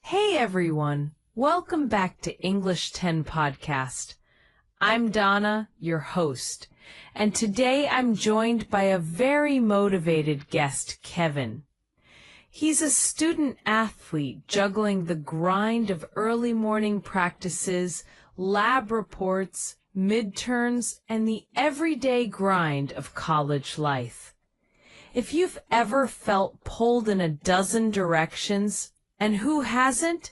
Hey everyone, welcome back to English 10 Podcast. I'm Donna, your host, and today I'm joined by a very motivated guest, Kevin. He's a student athlete juggling the grind of early morning practices, lab reports, midterms, and the everyday grind of college life. If you've ever felt pulled in a dozen directions, and who hasn't,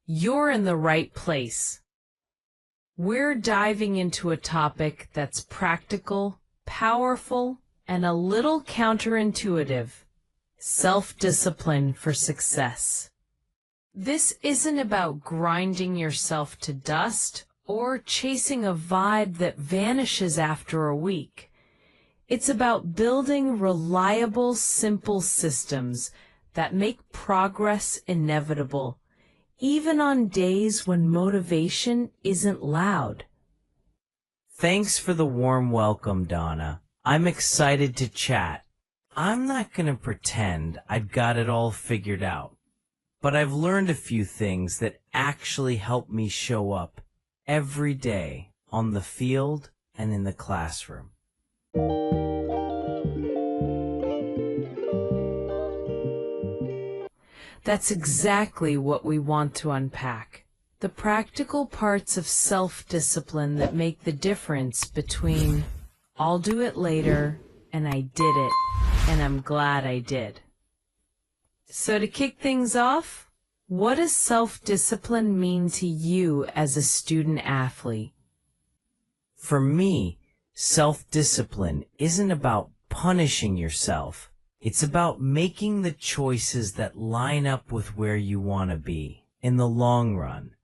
you're in the right place. We're diving into a topic that's practical, powerful, and a little counterintuitive: self-discipline for success. This isn't about grinding yourself to dust or chasing a vibe that vanishes after a week. It's about building reliable, simple systems that make progress inevitable, even on days when motivation isn't loud. Thanks for the warm welcome, Donna. I'm excited to chat. I'm not going to pretend I've got it all figured out, but I've learned a few things that actually help me show up every day on the field and in the classroom. That's exactly what we want to unpack. The practical parts of self-discipline that make the difference between "I'll do it later" and "I did it, and I'm glad I did." So to kick things off, what does self-discipline mean to you as a student athlete? For me, self-discipline isn't about punishing yourself. It's about making the choices that line up with where you want to be in the long run.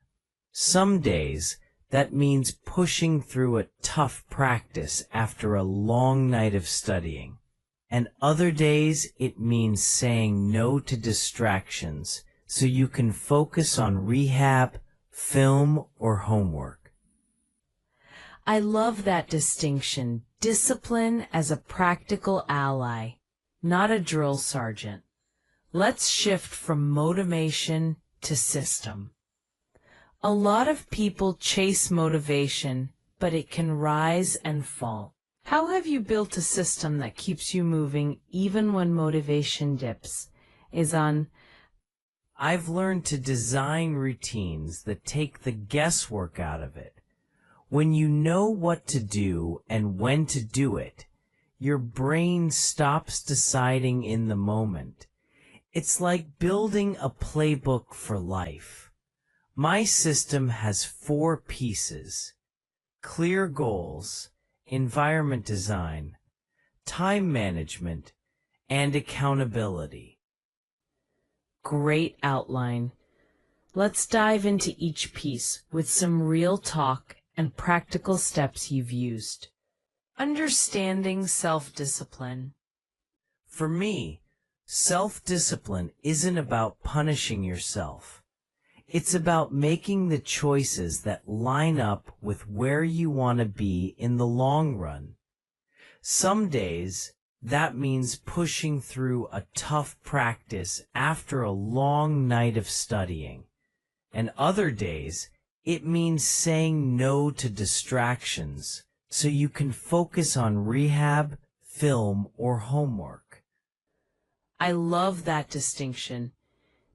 Some days, that means pushing through a tough practice after a long night of studying. And other days, it means saying no to distractions so you can focus on rehab, film, or homework. I love that distinction: discipline as a practical ally, not a drill sergeant. Let's shift from motivation to system. A lot of people chase motivation, but it can rise and fall. How have you built a system that keeps you moving even when motivation dips? I've learned to design routines that take the guesswork out of it. When you know what to do and when to do it, your brain stops deciding in the moment. It's like building a playbook for life. My system has 4 pieces: clear goals, environment design, time management, and accountability. Great outline. Let's dive into each piece with some real talk and practical steps you've used. Understanding self-discipline. For me, self-discipline isn't about punishing yourself. It's about making the choices that line up with where you want to be in the long run. Some days, that means pushing through a tough practice after a long night of studying. And other days, it means saying no to distractions so you can focus on rehab, film, or homework. I love that distinction.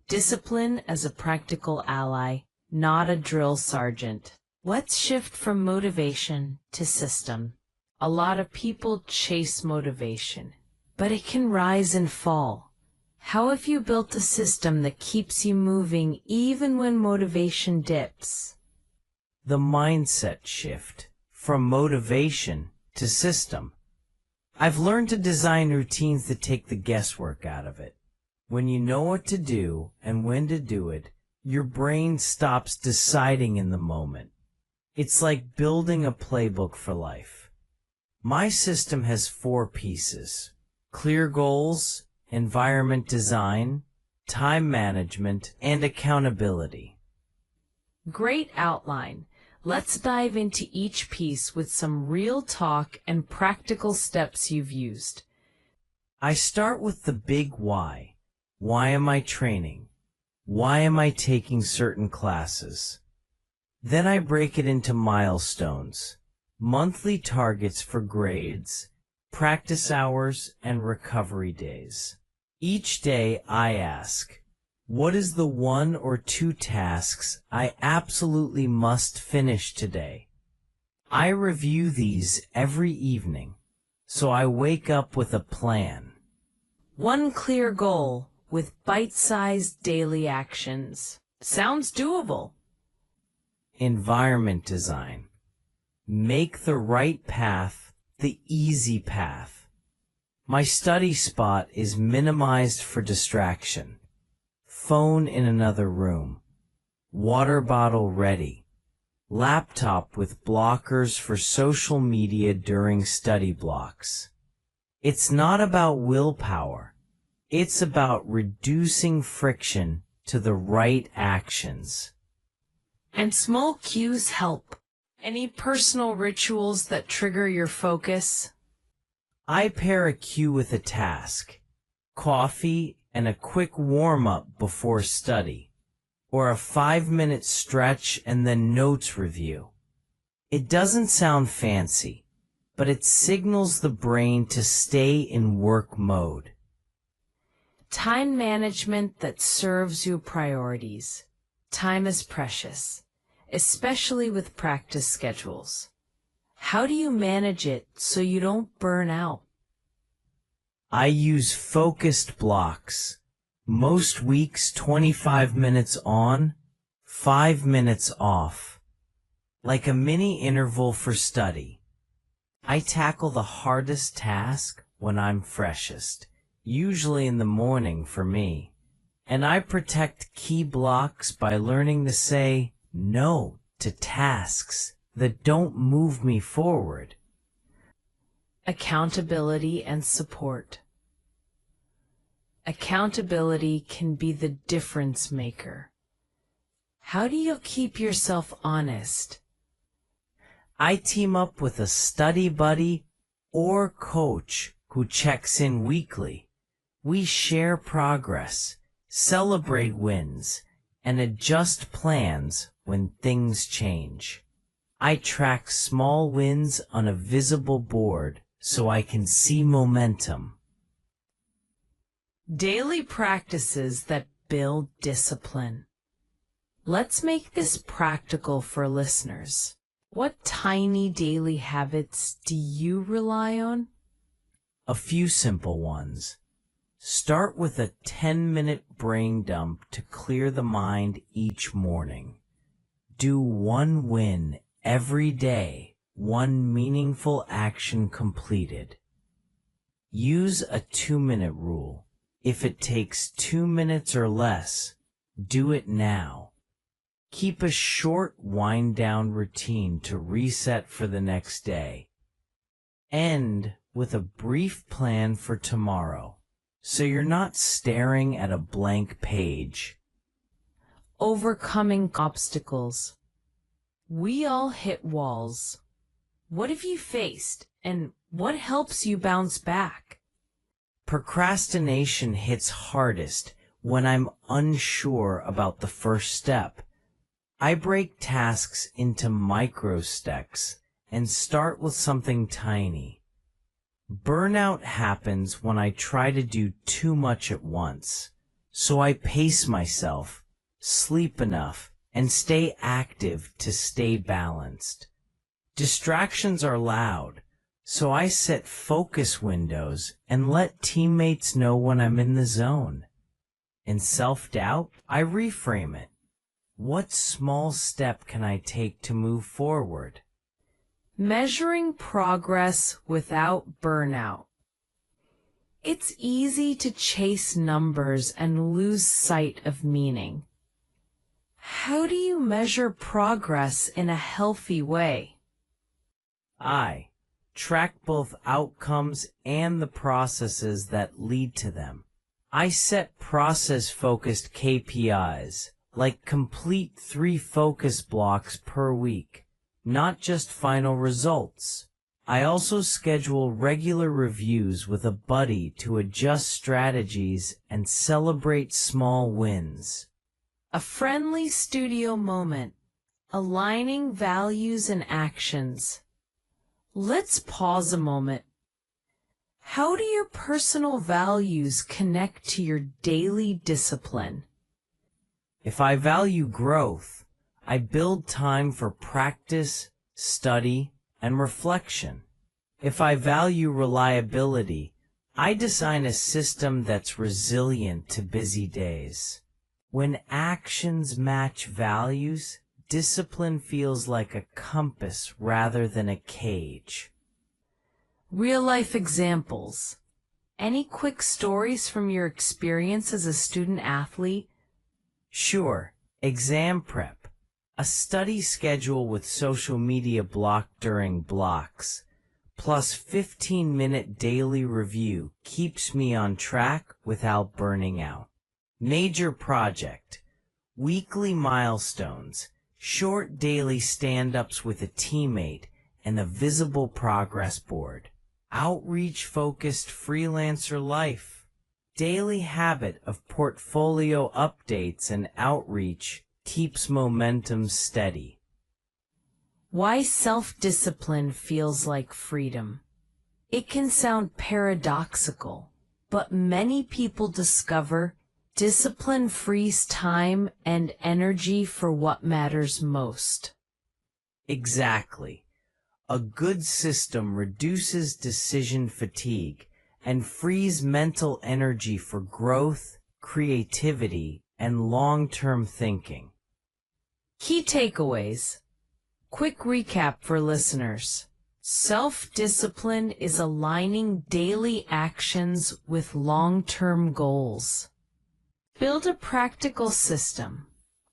Discipline as a practical ally, not a drill sergeant. Let's shift from motivation to system. A lot of people chase motivation, but it can rise and fall. How have you built a system that keeps you moving even when motivation dips? The mindset shift from motivation to system. I've learned to design routines that take the guesswork out of it. When you know what to do and when to do it, your brain stops deciding in the moment. It's like building a playbook for life. My system has 4 pieces: clear goals, environment design, time management, and accountability. Great outline. Let's dive into each piece with some real talk and practical steps you've used. I start with the big why. Why am I training? Why am I taking certain classes? Then I break it into milestones, monthly targets for grades, practice hours, and recovery days. Each day I ask, what is the 1 or 2 tasks I absolutely must finish today? I review these every evening, so I wake up with a plan. One clear goal with bite-sized daily actions. Sounds doable. Environment design. Make the right path the easy path. My study spot is minimized for distraction. Phone in another room. Water bottle ready. Laptop with blockers for social media during study blocks. It's not about willpower. It's about reducing friction to the right actions. And small cues help. Any personal rituals that trigger your focus? I pair a cue with a task, coffee and a quick warm-up before study, or a 5-minute stretch and then notes review. It doesn't sound fancy, but it signals the brain to stay in work mode. Time management that serves your priorities. Time is precious, especially with practice schedules. How do you manage it so you don't burn out? I use focused blocks. Most weeks 25 minutes on, 5 minutes off. Like a mini interval for study. I tackle the hardest task when I'm freshest, usually in the morning for me. And I protect key blocks by learning to say no to tasks that don't move me forward. Accountability and support. Accountability can be the difference maker. How do you keep yourself honest? I team up with a study buddy or coach who checks in weekly. We share progress, celebrate wins, and adjust plans when things change. I track small wins on a visible board so I can see momentum. Daily practices that build discipline. Let's make this practical for listeners. What tiny daily habits do you rely on? A few simple ones. Start with a 10-minute brain dump to clear the mind each morning. Do one win every day, one meaningful action completed. Use a 2-minute rule. If it takes 2 minutes or less, do it now. Keep a short wind-down routine to reset for the next day. End with a brief plan for tomorrow, so you're not staring at a blank page. Overcoming obstacles. We all hit walls. What have you faced, and what helps you bounce back? Procrastination hits hardest when I'm unsure about the first step. I break tasks into micro steps and start with something tiny. Burnout happens when I try to do too much at once, so I pace myself, sleep enough, and stay active to stay balanced. Distractions are loud, so I set focus windows and let teammates know when I'm in the zone. In self-doubt, I reframe it. What small step can I take to move forward? Measuring progress without burnout. It's easy to chase numbers and lose sight of meaning. How do you measure progress in a healthy way? I track both outcomes and the processes that lead to them. I set process-focused KPIs, like complete 3 focus blocks per week, not just final results. I also schedule regular reviews with a buddy to adjust strategies and celebrate small wins. A friendly studio moment, aligning values and actions. Let's pause a moment. How do your personal values connect to your daily discipline? If I value growth, I build time for practice, study, and reflection. If I value reliability, I design a system that's resilient to busy days. When actions match values, discipline feels like a compass rather than a cage. Real-life examples. Any quick stories from your experience as a student athlete? Sure, exam prep. A study schedule with social media blocked during blocks, plus 15-minute daily review keeps me on track without burning out. Major project. Weekly milestones. Short daily stand-ups with a teammate and a visible progress board. Outreach-focused freelancer life. Daily habit of portfolio updates and outreach keeps momentum steady. Why self-discipline feels like freedom. It can sound paradoxical, but many people discover discipline frees time and energy for what matters most. Exactly. A good system reduces decision fatigue and frees mental energy for growth, creativity, and long-term thinking. Key takeaways. Quick recap for listeners. Self-discipline is aligning daily actions with long-term goals. Build a practical system.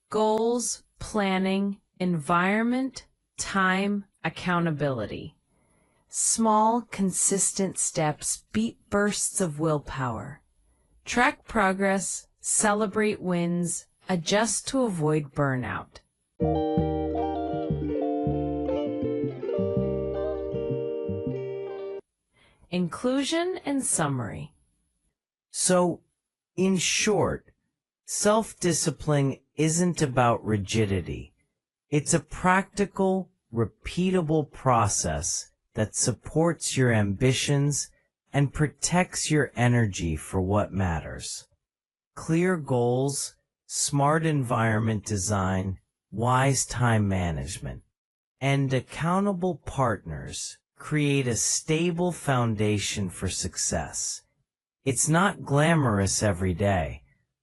Goals, planning, environment, time, accountability. Small, consistent steps beat bursts of willpower. Track progress, celebrate wins, adjust to avoid burnout. Inclusion and summary. So, in short, self-discipline isn't about rigidity. It's a practical, repeatable process that supports your ambitions and protects your energy for what matters. Clear goals, smart environment design, wise time management, and accountable partners create a stable foundation for success. It's not glamorous every day,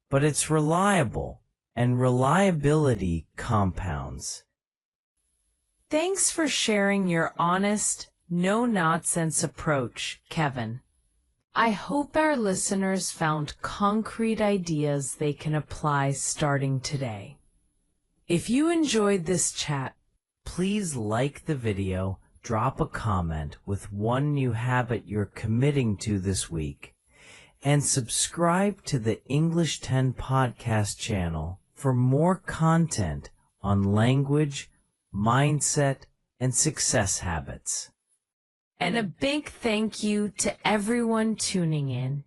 but it's reliable, and reliability compounds. Thanks for sharing your honest, no-nonsense approach, Kevin. I hope our listeners found concrete ideas they can apply starting today. If you enjoyed this chat, Please like the video, drop a comment with one new habit you're committing to this week, and subscribe to the English 10 podcast channel for more content on language, mindset, and success habits. and a big thank you to everyone tuning in.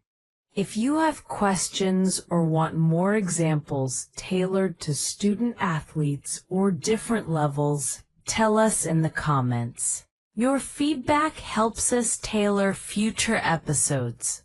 If you have questions or want more examples tailored to student athletes or different levels, tell us in the comments. Your feedback helps us tailor future episodes.